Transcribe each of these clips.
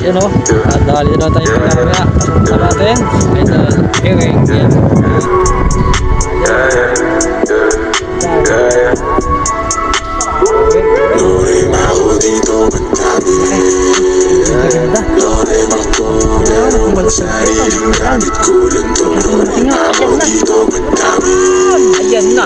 Yun o, dahil na tayo pagkakaya. Punta natin, idol Ewing. Yan. Lorema ako dito madami. Lorema ko pero ang sariling gamit ko lang to. Lorema ako dito madami. Lorema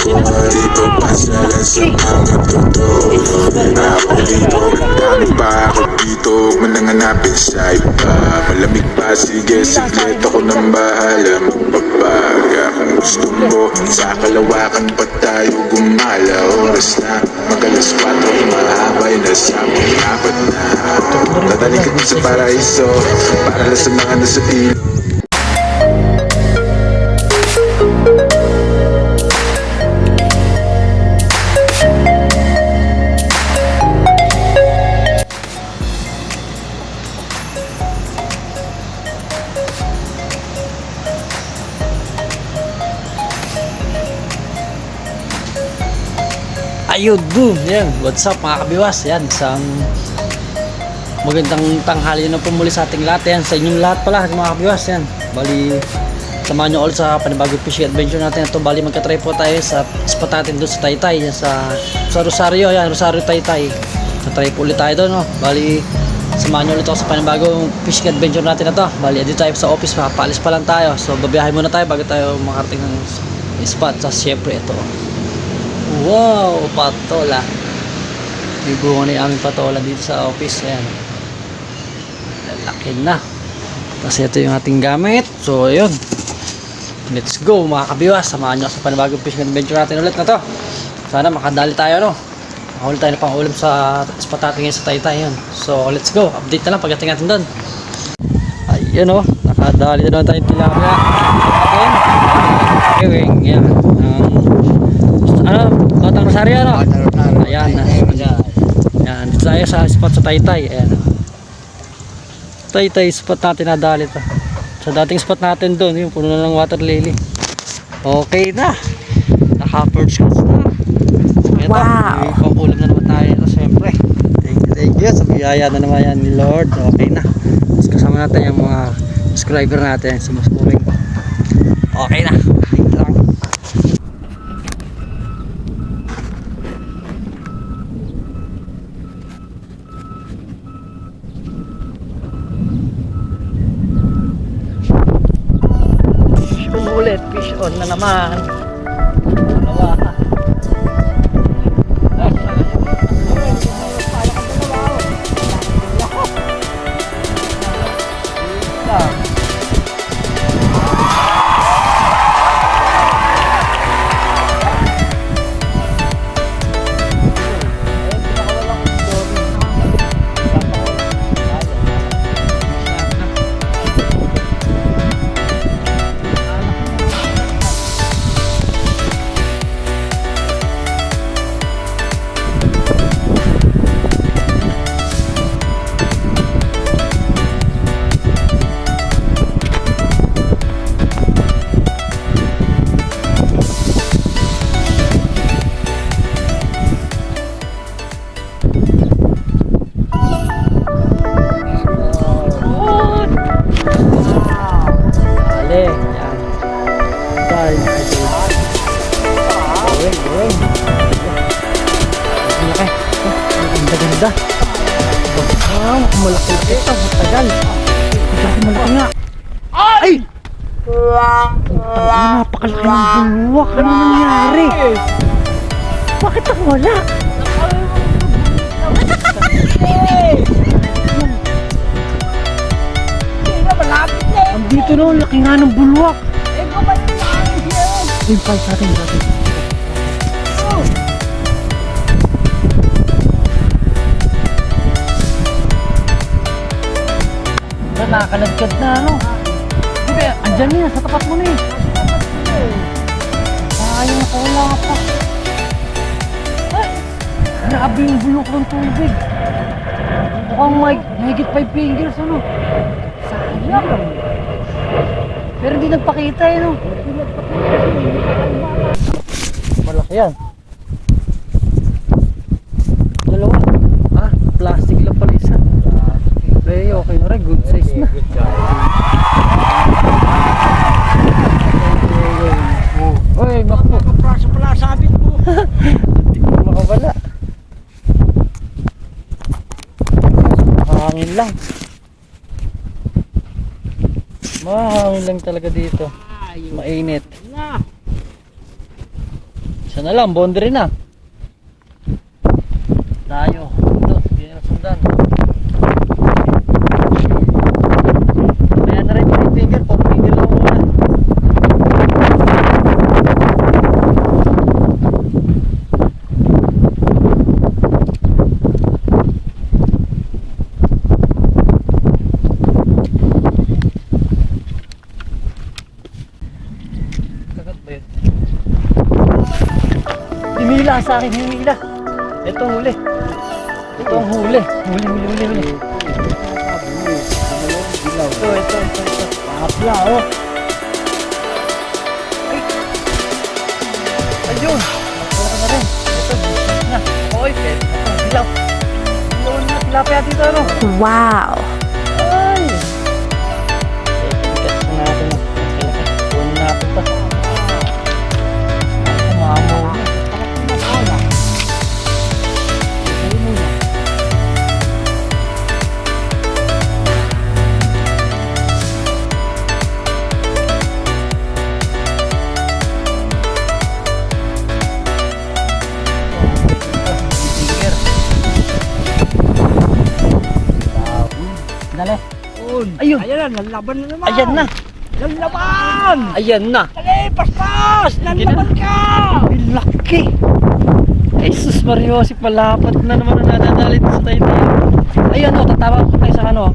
ko malipapasa lang sa mga totoo. Lorema ako dito madami pa ako dito. Mananganapin sa iba. Malamig pa sige siglit ako ng bahala. Magbabaga kung gusto mo. Sa kalawakan pa tayo gumala. Oras na magalas 4 mahabay na sa pang-apat na. Dadalik ka sa paraiso para lang sa mga nasa ilo. Ayun, boom! Yan, what's up mga kabiwas? Yan, isang magandang tanghali na pumuli sa ating lahat. Yan, sa inyong lahat pala mga kabiwas. Yan, bali, samahan nyo all sa panibagong fishing adventure natin. Ito, bali magka-try po tayo sa spot natin doon sa Taytay. Yan, sa Rosario, yan, Rosario Taytay. Sa-try po ulit tayo doon, no? Bali, samahan nyo ulit ako sa panibagong fishing adventure natin na to. Bali, dito tayo sa office, paalis pa lang tayo. So, babiyahe muna tayo bago tayo makarating ng spot. So, syempre, ito. Wow, patola. May bunga na yung aming patola dito sa office. Ayan. Laki na. Kasi ito yung ating gamit. So, ayun. Let's go mga kabiwas. Samahan nyo sa panibagong fishing adventure natin ulit na to. Sana makadali tayo, no? Makahuli tayo na pang ulam sa spot natin ngayon sa Taytay. Yun. So, let's go. Update na lang pagdating natin doon. Ayun, oh. Nakadali na naman tayong tilapia. Ewing. Yan. Batang Rosario, no? Ayan. Ayan. Dito tayo sa spot sa Taytay. Ayan. Taytay spot natin nadali to. Sa dating spot natin doon, yung puno na ng water lily. Okay na. Naka-perch shots na. Ito, wow! May pangkulam na naman tayo ito, siyempre. Thank you. Sa biyaya na naman yan ni Lord. Okay na. Mas kasama natin yung mga subscriber natin. Sumusukuring. Okay na. Thank you lang. Ulit, fish on na naman. Dalawa. Ganda. Wow, malaki-laki ito. Matagal. Malaki nga. Ay! Napakalaki ng bulwak. Ano nangyari? Bakit wala? Andito na, laki nga ng bulwak. Yung pa sa atin. Nakakalagkad na, ano? Hindi, andyan na, sa tapat mo na eh. Sayang, nakawala pa. Ay! Grabe yung bulok ng tubig. Mukhang mahigit 5 fingers, ano? Sayang. Pero hindi nagpakita, eh, no? Malaki yan. Dalawa. Ah, plastic lang pala isa. rin, good size na. Uy, makpo. Kapraso pala sabit mo. Hindi ko makawala. Mahangin lang. Mahangin lang talaga dito. Mainit. Na. Isa na lang, boundary na. Tayo. Ito, hindi na sundan. Kaya na rin 3 finger, 4 finger lang muna. Kagat ba yun? Hinila sa akin, hinila. Ito ang huli. Ito ang huli. Huli. Ito. Papla oh. Ayun. Nakuha ka na rin. Ito, business na. Oy, ito. Dilaw. Dilaw na tilapia dito, ano? Wow! Ay! Tigas na natin. Kunin natin pa. Mamo. Dali. Ayun. Ayan na, lalaban na naman. Ayan na. Lalaban! Ayan na. Dali, paspas! Lalaban ka! Ay, laki. Ay, sus Mariosip, malapat na naman ang nadadalit sa tayo. Ayan o, tatawa ko tayo sa ano.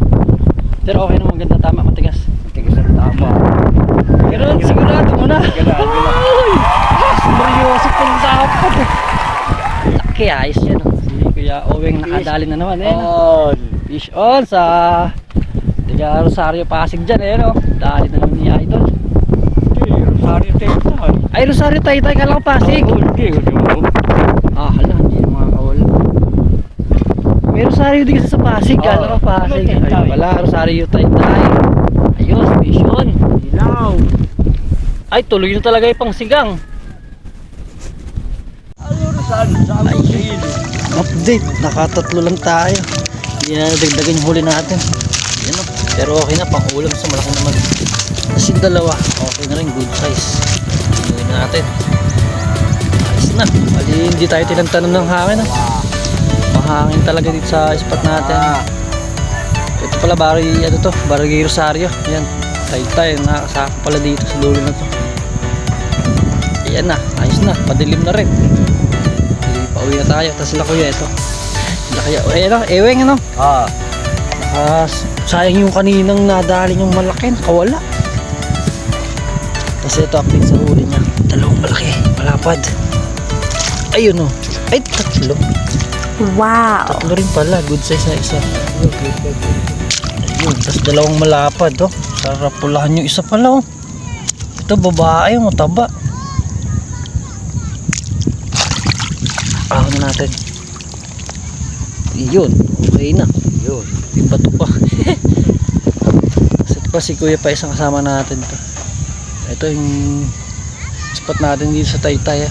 Pero okay naman, ganda, tama, matigas. Tigas ang tama. Pero sigurado mo na. Sigurado na. Ay, sus Mariosip, ang dapat. Laki, ayos yan. Si Kuya Oweng nakadali na naman. Oh. Fish on sa Tiga Rosario Pasig dyan dali na naman ni Idol. Rosario Taytay. Ay Rosario Taytay ka lang Pasig. Hindi. Hala, hindi na makakawala. May Rosario din kasi sa Pasig, kala ko Pasig. Ay wala, Rosario Taytay. Ayos, fish on. Ilaw. Ay tuloy na talaga yung pangsigang. Ano Rosario? Update, nakatatlo lang tayo. Hindi na nadagdagan yung huli natin. Yan o. Pero okay na, pang ulam sa malaki naman. Kasi dalawa, okay na rin, good size. Tingnan natin. Ayos na. Bali, hindi tayo tinantanan ng hangin. Mahangin talaga dito sa spot natin. Ito pala, Barangay Rosario. Yan, Taytay, nakasako pala dito sa dulo na to. Ayan na, ayos na, padilim na rin. Pauwi na tayo, tapos sila kuya ito. Kaya, Eweng sayang yung kaninang nadali yung malaki, nakawala. Tapos ito update sa huli niya, dalawang malaki, malapad. Ayun ay tatlo. Wow! Tatlo rin pala, good size na isa. Ayun, tapos dalawang malapad sarap pulahan yung isa pala ito babae, mataba. Ahon na natin. Yun, okay na. Yun, iba to pa. Kasi ito pa si Kuya pa isang kasama natin to. Ito yung spot natin dito sa Taytay.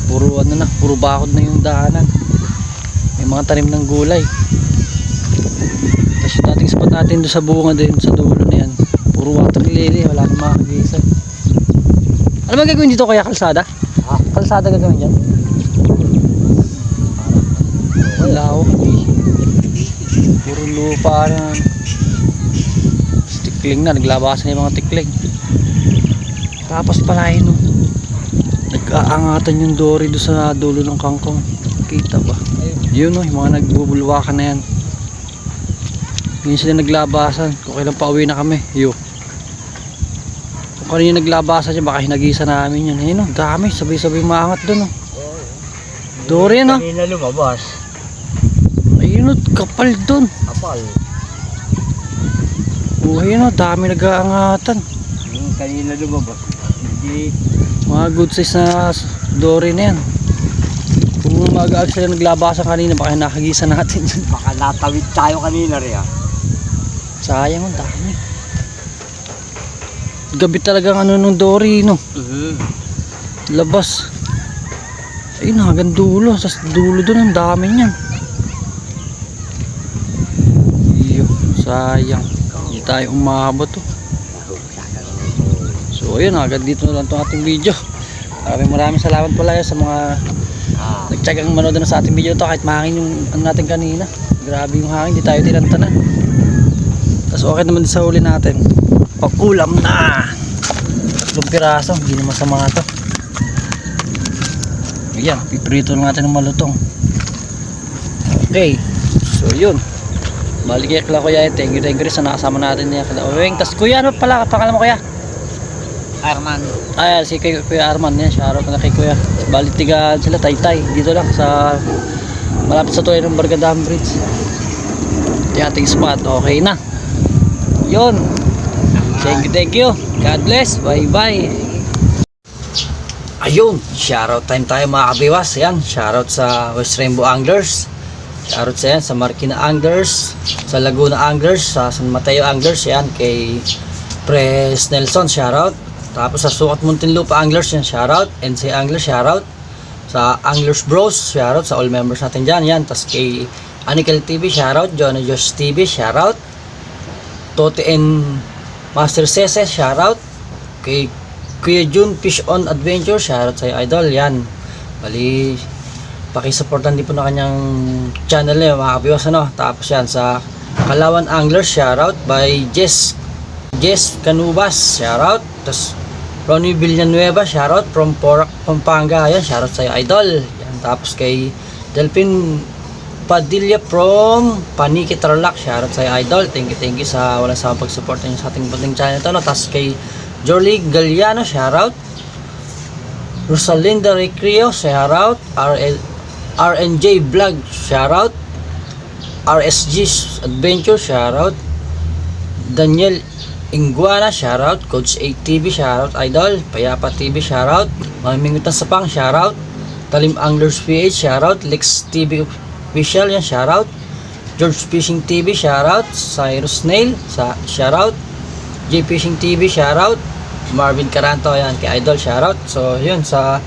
Puro puro bakod na yung daanan. May mga tanim ng gulay. Tapos yung dating spot natin doon sa bunga din, sa dulo na yan. Puro water lily, wala nang makakagisa. Ano ba gagawin dito kaya, kalsada? Kalsada gagawin dyan? Wala puro lupa na tikling na, naglabasan yung mga tikling. Tapos pala yun nag-aangatan yung dory doon sa dulo ng kangkong. Kita ba? Yun yung mga nagbubulwakan na yan. Hindi sila naglabasan. Kung kailan pa uwi na kami, kung kanina naglabasan siya, baka hinagisa namin yun. Ayun dami, sabay-sabay maangat doon dory yan Kanina lumabas. ayun kapal doon. Kapal. Ayun dami nag-aangatan. Yung kanina lumabas. Hindi. Mga good size na dory na yan. Kung mag-aag sila naglabasan kanina, baka nakagisa natin. Baka natawid tayo kanina rin Sayang, ang dami. Gabi talagang ano nung Dory, no? Labas. Ayun, hanggang dulo. Sa dulo doon, ang dami niyan. Iyo, sayang. Hindi tayo umabot, oh. So, ayun, hanggang dito na lang itong ating video. Maraming salamat pala sa mga nagtsagang manood na sa ating video to kahit mahangin yung ano natin kanina. Grabe yung hangin, di tayo tinantanan. Tapos okay naman din sa huli natin. Pag-ulam na 3 piraso, hindi naman sa mga to. Ayan, piprito lang natin ng malutong. Okay, so yun. Balik kaya kala kuya, thank you rin sa nakasama natin niya kala Uweng. Tapos kuya, ano pala pangalan mo kuya? Arman. Ay, si Kuya Arman yan, shoutout na kay Kuya. Bali tiga sila Taytay, dito lang sa malapit sa tuloy ng Bargadam Bridge. Yung ating spot, okay na. Yun. Thank you. God bless. Bye bye. Ayun, shoutout time tayo mga kabiwas. Yan, shoutout sa West Rainbow Anglers. Shoutout sa yan, sa Marikina Anglers, sa Laguna Anglers, sa San Mateo Anglers. Yan, kay Pres Nelson, shoutout. Tapos sa Sukat Muntinlupa Anglers, yan, shoutout. NC Anglers, shoutout. Sa Anglers Bros, shoutout sa all members natin dyan. Yan, tas kay Anikel TV, shoutout. Johnny Josh TV, shoutout. Tote N Master Cese, shoutout. Kay Kuya Jun Fish on Adventure, shoutout sa idol. Yan, bali pakisupportan din po na kanyang channel niya mga kabiwas, ano. Tapos yan sa Kalawan Anglers, shoutout by Jess Canubas, shoutout. Tapos Ronnie Villanueva, shoutout from Porac, Pampanga. Yan, shoutout sa idol. Yan, tapos kay Delphin Padilla from Paniki Tarlac, shoutout sa idol. Thank you sa walang sama pag-support niyo sa ating bunting channel ito, no? Tapos kay Jorly Galliano, shoutout. Rosalinda Recreo, shoutout. RNJ Vlog, shoutout. RSG Adventure, shoutout. Daniel Iguana, shoutout. Coach 8 TV, shoutout idol. Payapa TV, shoutout. Mamimingutan sa pang, shoutout. Talim Anglers PH, shoutout. Lex TV Official, yan, shoutout. George Fishing TV, shoutout. Cyrus Snail, shoutout. J Fishing TV, shoutout. Marvin Caranto, yan, kay idol, shoutout. So yun, sa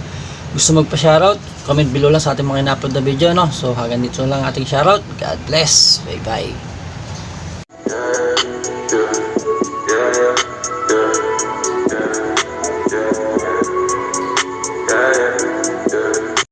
gusto magpa-shoutout, comment below lang sa ating mga in-upload na video, no? So hanggang dito lang ating shoutout. God bless. Bye bye. Yeah.